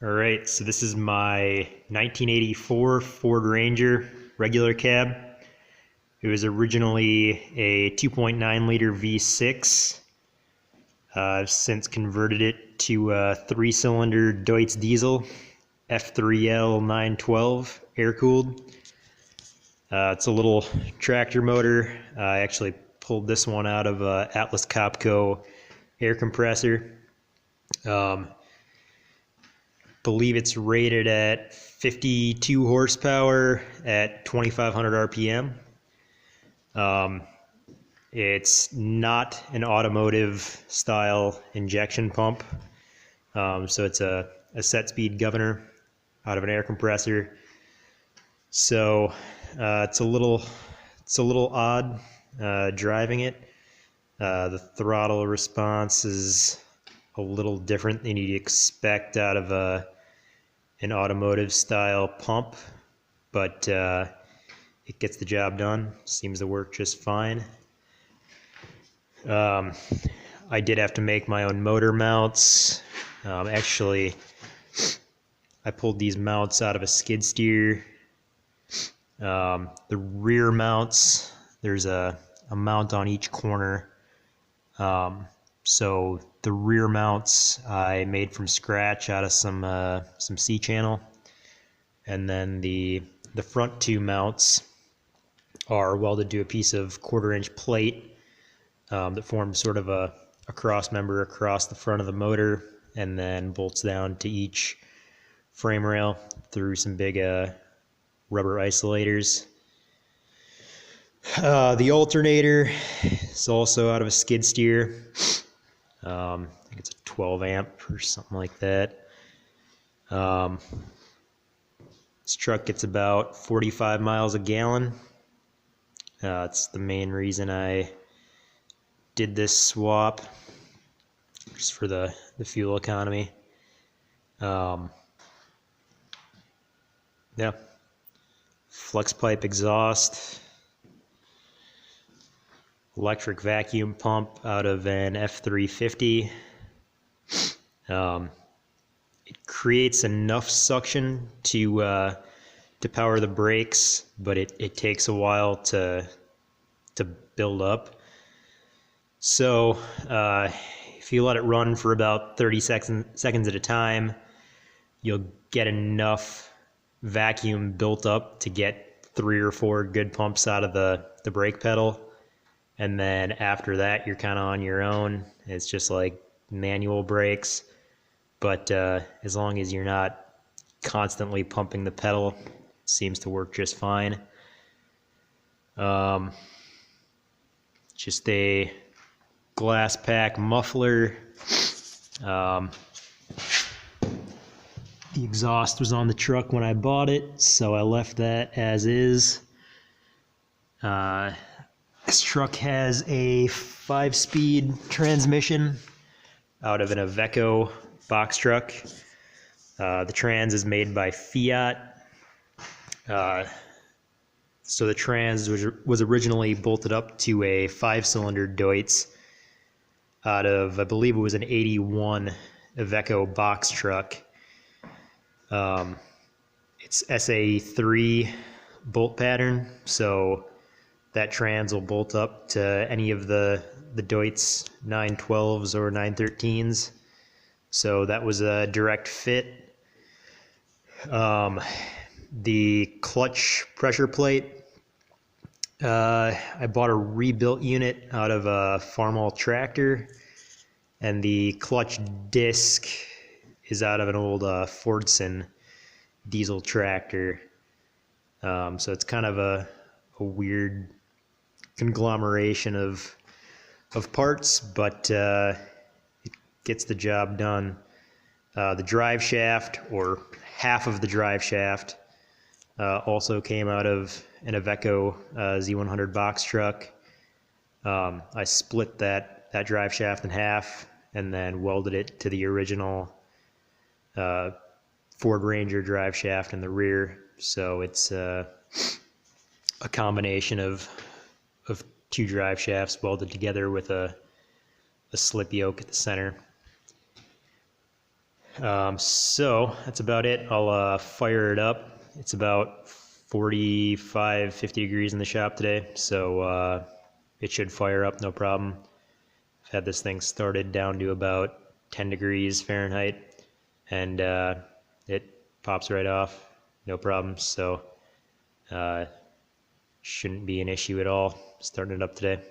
All right, so this is my 1984 Ford Ranger regular cab. It was originally a 2.9 liter V6. I've since converted it to a 3-cylinder Deutz Diesel, F3L912, air-cooled. It's a little tractor motor. I actually pulled this one out of Atlas Copco air compressor. Believe it's rated at 52 horsepower at 2,500 RPM. It's not an automotive style injection pump, so it's a set speed governor out of an air compressor. So it's a little odd driving it. The throttle response is a little different than you'd expect out of an automotive style pump, but it gets the job done. Seems to work just fine. I did have to make my own motor mounts. Actually, I pulled these mounts out of a skid steer. The rear mounts, there's a mount on each corner. So the rear mounts I made from scratch out of some C-channel, and then the front two mounts are welded to a piece of 1/4-inch plate that forms sort of a cross member across the front of the motor, and then bolts down to each frame rail through some big rubber isolators. The alternator is also out of a skid steer. I think it's a 12 amp or something like that. This truck gets about 45 miles a gallon. It's the main reason I did this swap, just for the fuel economy. Yeah, flex pipe exhaust, electric vacuum pump out of an F350. It creates enough suction to power the brakes, but it takes a while to build up. So if you let it run for about 30 seconds at a time, you'll get enough vacuum built up to get 3 or 4 good pumps out of the brake pedal. And then after that, you're kind of on your own. It's just like manual brakes. But as long as you're not constantly pumping the pedal, it seems to work just fine. Just a glass pack muffler. The exhaust was on the truck when I bought it, so I left that as is. This truck has a 5-speed transmission out of an Iveco box truck. The trans is made by Fiat. So the trans was originally bolted up to a 5-cylinder Deutz out of, I believe it was an 81 Iveco box truck. It's SA3 bolt pattern, so that trans will bolt up to any of the Deutz 912s or 913s. So that was a direct fit. The clutch pressure plate, I bought a rebuilt unit out of a Farmall tractor, and the clutch disc is out of an old Fordson diesel tractor. So it's kind of a weird conglomeration of parts, but it gets the job done. The drive shaft, or half of the drive shaft, also came out of an Iveco Z100 box truck. I split that drive shaft in half and then welded it to the original Ford Ranger drive shaft in the rear. So it's a combination of 2 drive shafts welded together with a slip yoke at the center. So that's about it. I'll fire it up. It's about 45, 50 degrees in the shop today, so it should fire up no problem. I've had this thing started down to about 10 degrees Fahrenheit, and it pops right off, no problem. So shouldn't be an issue at all starting it up today.